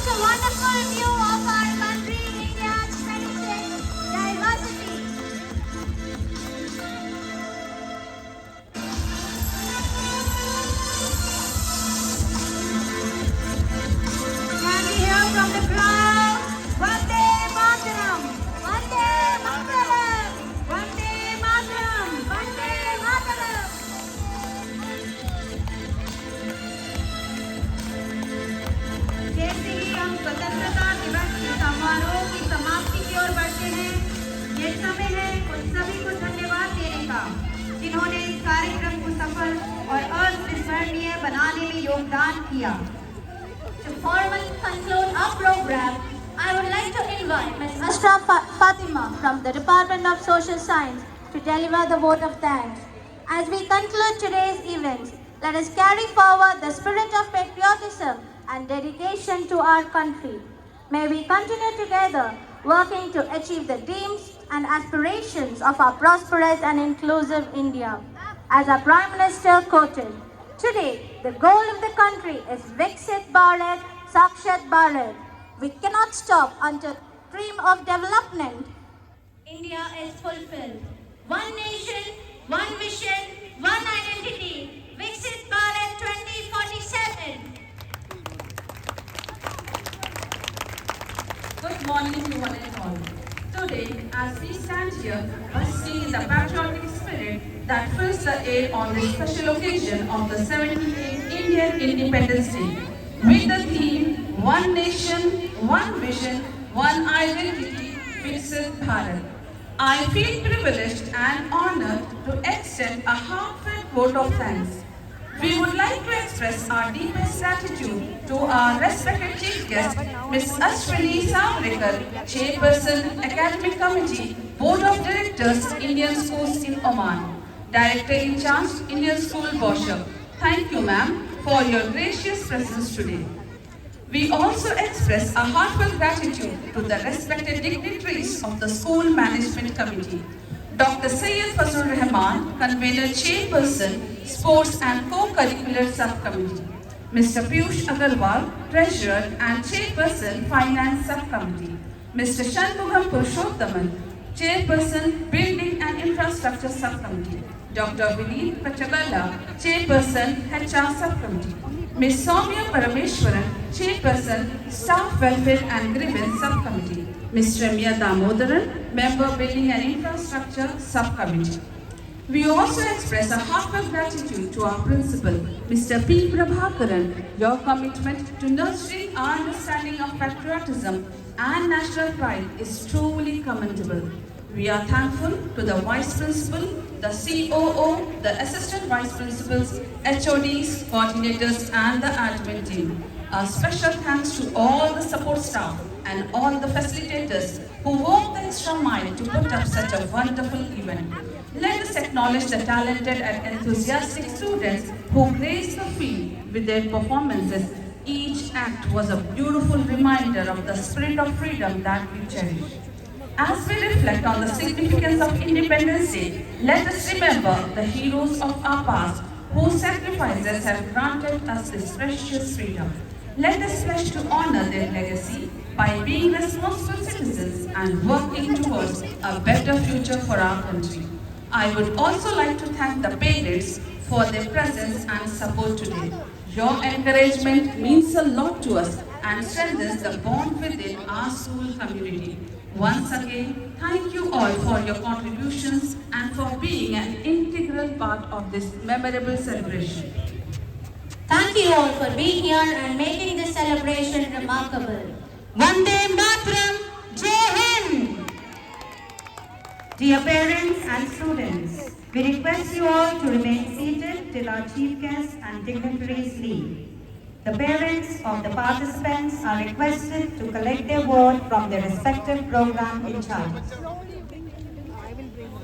such a wonderful view of our country, India's tradition, diversity. Can we hear from the crowd? Vande Mataram! Vande Mataram! Vande Mataram! Vande Mataram! जैसे ही हम स्वतंत्रता दिवस के समारोह की समाप्ति की ओर बढ़ते हैं, ये समय है उन सभी को धन्यवाद देने का जिन्होंने इस कार्यक्रम को सफल और अविस्मरणीय बनाने में योगदान किया। To formally conclude our program, I would like to invite Ms. Ashraf Fatima from the Department of Social Science to deliver the vote of thanks. As we conclude today's events, let us carry forward the spirit of patriotism and dedication to our country. May we continue together working to achieve the dreams and aspirations of our prosperous and inclusive India. As our Prime Minister quoted, today the goal of the country is Viksit Bharat, Sakshat Bharat. We cannot stop until the dream of development India is fulfilled. One nation, one vision, one identity. Viksit Bharat 2047. Good morning to one and all. Today, as we stand here, basking in the patriotic spirit that fills the air on this special occasion of the 78th Indian Independence Day, with the theme, One Nation, One Vision, One Identity, Viksit Bharat. I feel privileged and honored to extend a heartfelt vote of thanks. We would like to express our deepest gratitude to our respected Chief Guest, Ms. Ashwini Samrikar, Chairperson, Academic Committee, Board of Directors, Indian Schools in Oman, Director in Charge, Indian School, Bosham. Thank you, ma'am, for your gracious presence today. We also express a heartfelt gratitude to the respected dignitaries of the School Management Committee. Dr. Syed Fazlur Rahman, Convener Chairperson, Sports and Co-Curricular Subcommittee. Mr. Piyush Agarwal, Treasurer and Chairperson, Finance Subcommittee. Mr. Shanmugam Purushothaman, Chairperson, Building and Infrastructure Subcommittee. Dr. Vineet Pachagala, Chairperson, HR Subcommittee. Ms. Soumya Parameshwaran, Chairperson, Staff Welfare and Grievance Subcommittee. Ms. Ramya Damodaran, Member Building and Infrastructure Subcommittee. We also express a heartfelt gratitude to our principal, Mr. P. Prabhakaran. Your commitment to nurturing our understanding of patriotism and national pride is truly commendable. We are thankful to the Vice Principal, the COO, the Assistant Vice Principals, HODs, coordinators and the admin team. A special thanks to all the support staff and all the facilitators who walked the extra mile to put up such a wonderful event. Let us acknowledge the talented and enthusiastic students who graced the field with their performances. Each act was a beautiful reminder of the spirit of freedom that we cherish. As we reflect on the significance of Independence Day, let us remember the heroes of our past whose sacrifices have granted us this precious freedom. Let us pledge to honor their legacy by being responsible citizens and working towards a better future for our country. I would also like to thank the parents for their presence and support today. Your encouragement means a lot to us and strengthens the bond within our school community. Once again, thank you all for your contributions and for being an integral part of this memorable celebration. Thank you all for being here and making this celebration remarkable. Vande Mataram, Jai Hind! Dear parents and students, we request you all to remain seated till our chief guests and dignitaries leave. The parents of the participants are requested to collect their vote from their respective program in charge.